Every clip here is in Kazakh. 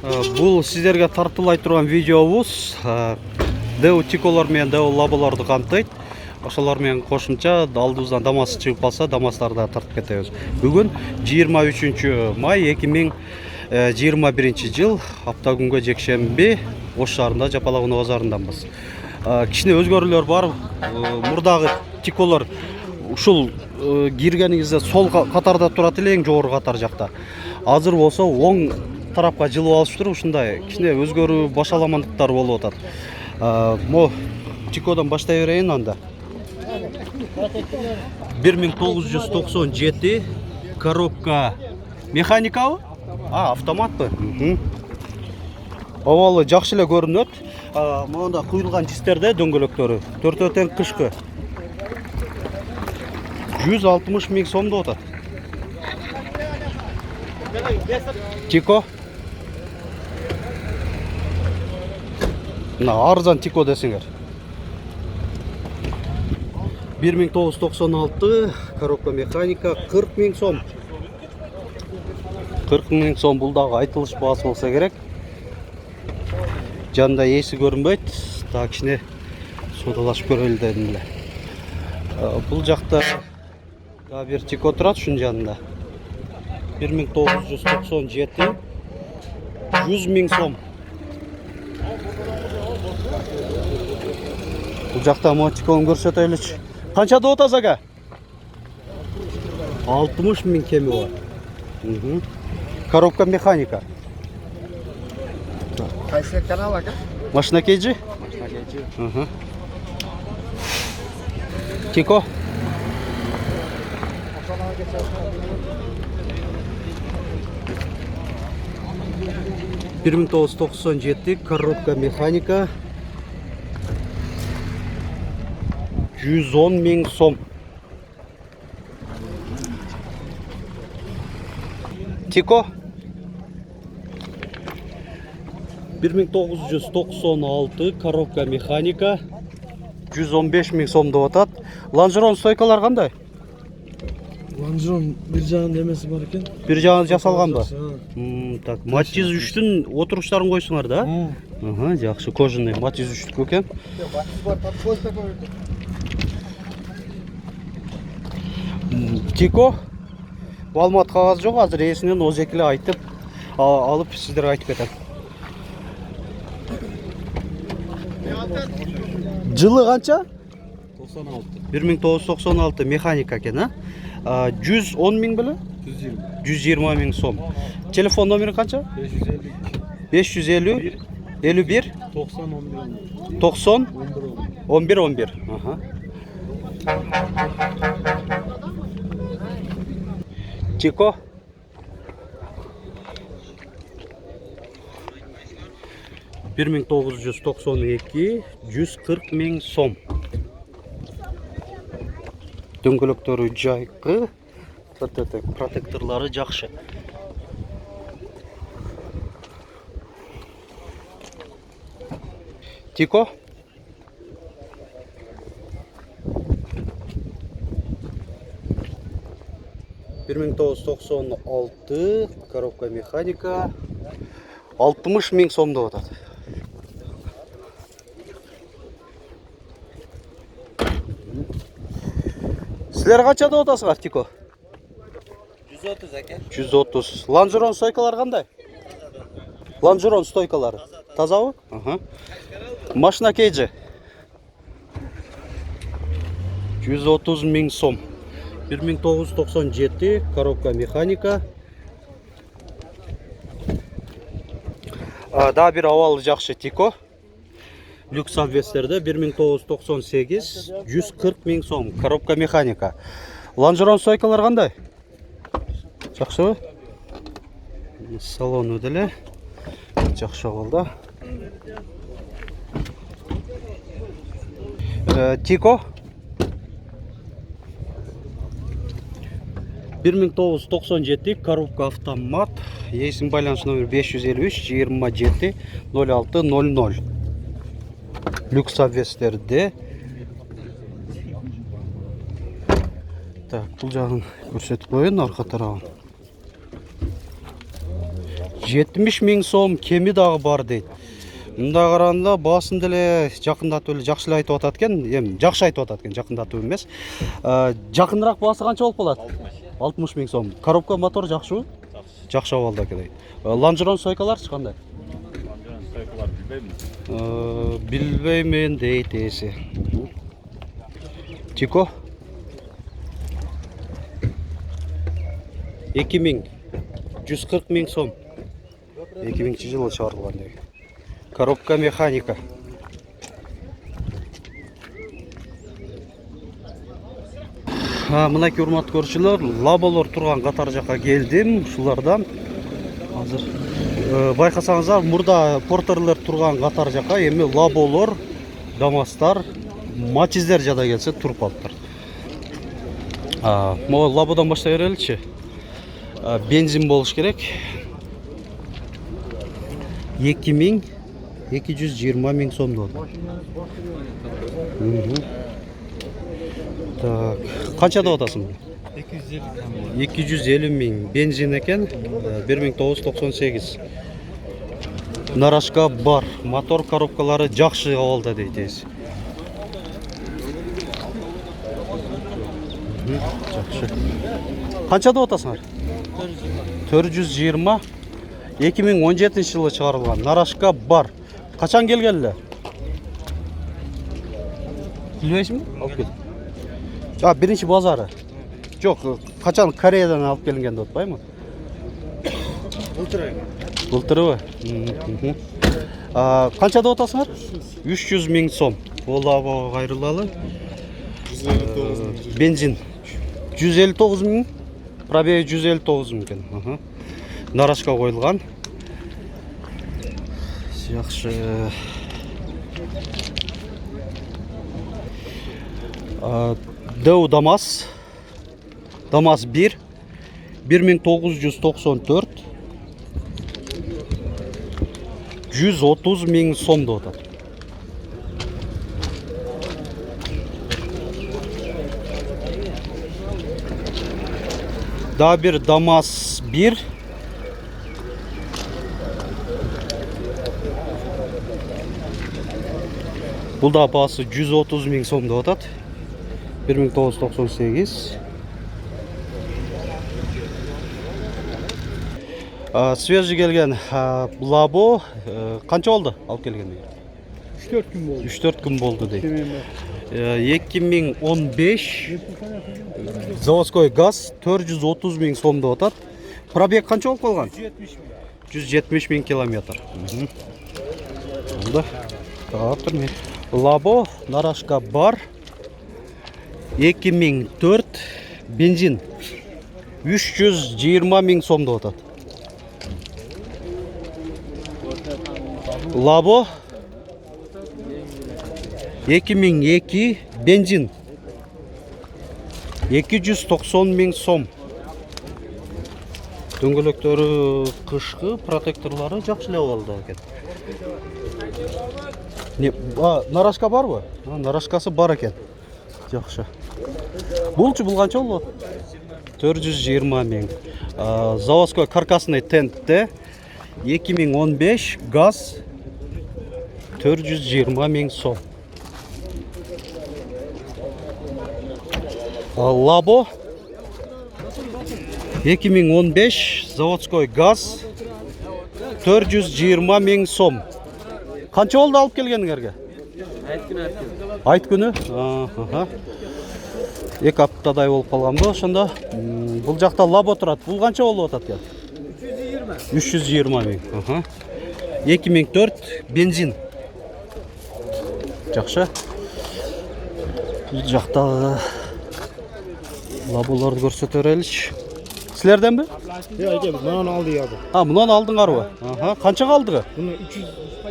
Бұл сіздерге тартылай тұрған видеобыз Деу тиколар мен Деу лабаларды қамтайды. Ошолармен қошымча алдыбыздан дамасы шығып қалса, дамастарды тартып кетебиз. Бүгін 23 май 2021 жыл, апта күнгө жекшемби Ош шаарында Жапалагуна базарындамыз. Кичине өзгөрүүлөр бар. Мурдагы тиколар ушул киргенingizde сол катарда турат эле, эң жогорку катар жакта. Азыр болсо оң тарапка жылып алышыптыр. Ушундай кичине өзгөрүү башаламандыктар болуп атат. Мо тикодон баштай берейин анда. 1997 коробка механикабы? Автоматпы? Овалы жакшы эле көрүнөт. Монда куюлган чистерде дөңгөлөктөрү 4 тең кышкы. 160 миң сомдо атат. Тико. Арзан тико десеңер. 1996 коробка механика 40 миң сом. 40 миң сом, бул дагы айтылыш баасы болса керек. Жанында эси көрүнбөйт. Та кичине содалашып көрөлү дедим эле. Бул жакта да бир тико турат ушунун жанында. 1997 100 миң сом. Бул жакта мотикон көрсөтөлүчү. Канча деп атасыз ага? 60 миң кеми бар. Коробка механика. Кайсы канал ага? Машина кейджи? Машина кейджи. Тико. Bir 1997 коробка механика 110 миң сом. Тико 1996 коробка механика 115 миң сом деп атат. Лонжерон стойкалар кандай? Лонжерон бир жагында эмеси бар экен. Бир жагында жасалган ба? Так, Матиз 3-түн отуруштарын койсуңар да? Жакшы, кожаный Матиз 3-түк экен. Тико Алмат кагаз жок, азыр эсинен озек эле айтып алып сиздерге айтып кетем. Жылы канча? 96. 1996 механика экен, 110 миң беле? 120 миң сом. Телефон номери канча? 550 51 90 11 11. Тико 1992 140 миң сом. Дөңгөлөктөрү жайкы, протекторлары жакшы. Тико 1996 коробка механика 60 миң сом деп атат. Силер канча деп атасыңар, Тико? 130 экен. 130. Лонжерон стойкалар кандай? Лонжерон стойкалары тазабы? Машина кейджи 130 миң сом. 1997 коробка механика. Да бир абалы жакшы Тико. Люкс обвестерде 1998 140 миң сом. Коробка механика. Лонжерон стойкалар кандай? Жакшыбы? Салону деле жакшы болду. Тико 1997 коробка автомат. Есим байланыш номер 553 27 06 00. Люкс обвестерде. Так, бул жагын көрсөтүп коеюн, арка тарабын. 70 миң сом, кеми дагы бар дейт. Мында караганда баасын деле жакындатып эле жакшы айтып атат экен. Эми жакшы айтып атат экен, жакындатып эмес. Жакыныраак баасы канча болуп калат? 60 миң сом. Коробка, мотор жакшыбы? Жакшы абалда экен. Лонжерон стойкаларчы кандай? Лонжерон стойкалар билбеймин. Билбеймин дейт эси. Чико 2000, 140 миң сом. 2000 жылы чыгарылган деги. Коробка механика. Мынакей урматтуу көрүүчүлөр, лаболор турган катар жакка келдим. Ушулардан азыр байкасаңыздар, мурда портерлер турган катар жакка эми лаболор, дамастар, матчиздер жада келсе туруп калыптыр. Могу лабодан баштай береличи. Бензин болуш керек. 2000, 220 миң сом болду. Так, канча деп атасың? 250 миң. Бензин экен, 1998. Нарашка бар. Мотор коробкалары жакшы абалда дейт. Жакшы. Канча деп атасыңар? 420. 2017 жылы чыгарылган. Нарашка бар. Качан келген эле? Билбейсиңби? Алып кел. Биринчи базары. Жок, качан Кореядан алып келинген деп атпаймы? Былтырбы? Канча деп атасыңар? 300 миң сом. Олабо кайрылалы. Бензин 159 миң. Пробеги 159 миң экен. Нарашка коюлган. Жакшы. Дэу Дамас. Дамас 1. 1994. 130 миң сом деп атат. Да bir Damas 1. Бұл да басы 130 миң сом деп атат. 1998. Свежий келген лабо канча болду алып келгенде? 3-4 күн болду. 3-4 күн болду дейт. 2015 заводской газ 430 миң сом деп атат. Пробег канча болуп калган? 170 миң километр. Болду. Таптыр. Лабо Нарашка бар. 2004 бензин 320 миң сом деп атат. Лабо 2002 бензин 290 миң сом. Дөңгөлөктөрү кышкы, протекторлары жакшы эле болду экен. Нарашка барбы? Нарашкасы бар экен. Жакшы. Булчу бул канча болот? 420 миң. Заводской каркасный тентте 2015 газ 420 миң сом. Лабо 2015 заводской газ 420 миң сом. Канча болду алып келгениңерге? Айт күнү. Эки аптадай болуп калганбы ошондо. Бул жакта лабо турат. Бул канча болуп атат экен? 320 миң. 2004 бензин. Жакшы. Бул жакта лаболорду көрсөтө береличи. Силерденби? Жок, мынаны алды ябы. Мынаны алдыңарбы? Канчага алдыгы? Буну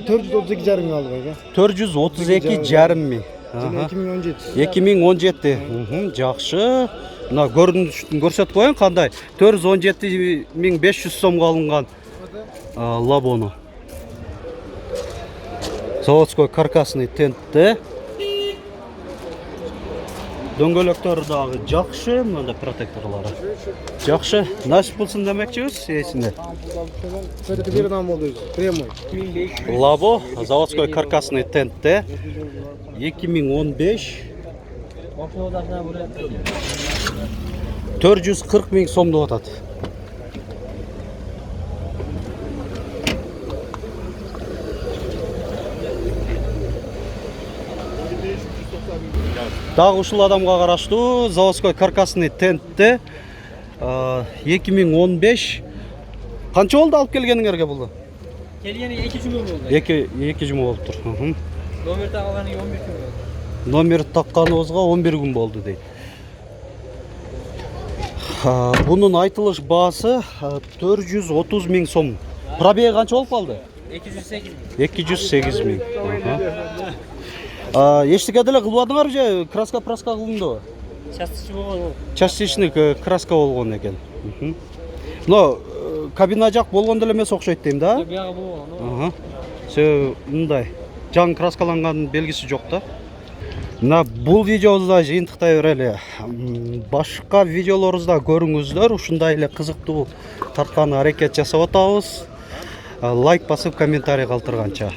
432 жарым алды байга. 432 жарым миң. 2017. 2017. Жакшы. Мына көрүнүшүн көрсөтүп коюң кандай? 417 миң 500 сомго алынган лабону. Заводской каркасный тентте. дөңгөлөктөрү дагы жакшы, мында протекторлору. Жакшы. Насип болсун демекчибиз, эсинде. Это bir adam oldu. Прямой. Лабо, заводской каркасный тентте 2015 440 миң сом деп атат. Дагы ушул адамга караштуу заводской каркасный тентте 2015 канча болду алып келгениңерге булду? Келгені 2 жұма болды. 2 жұма болуп тур. Номер тағылғаны 11 күн болды. Номер такканыбызга 11 күн болду дейт. Бунун айтылыш баасы 430 миң сом. Пробеги канча болуп калды? 208 bin. 208 миң. Эчтеке деле кылбадыңарбы же краска кылындыбы? Частичи болған ол. Частичный краска болгон экен. Но кабина жак болгон деле эмес окшойт дейм да? Бияғы болған. Сө мындай жаңы краскаланган белгиси жок да. Мына бул видеобузда жыйынтыктай берели. Башка видеолорубузда көрүңүздөр, ушундай эле кызыктуу тарткан аракет жасап атабыз. Лайк басып комментарий калтырганча.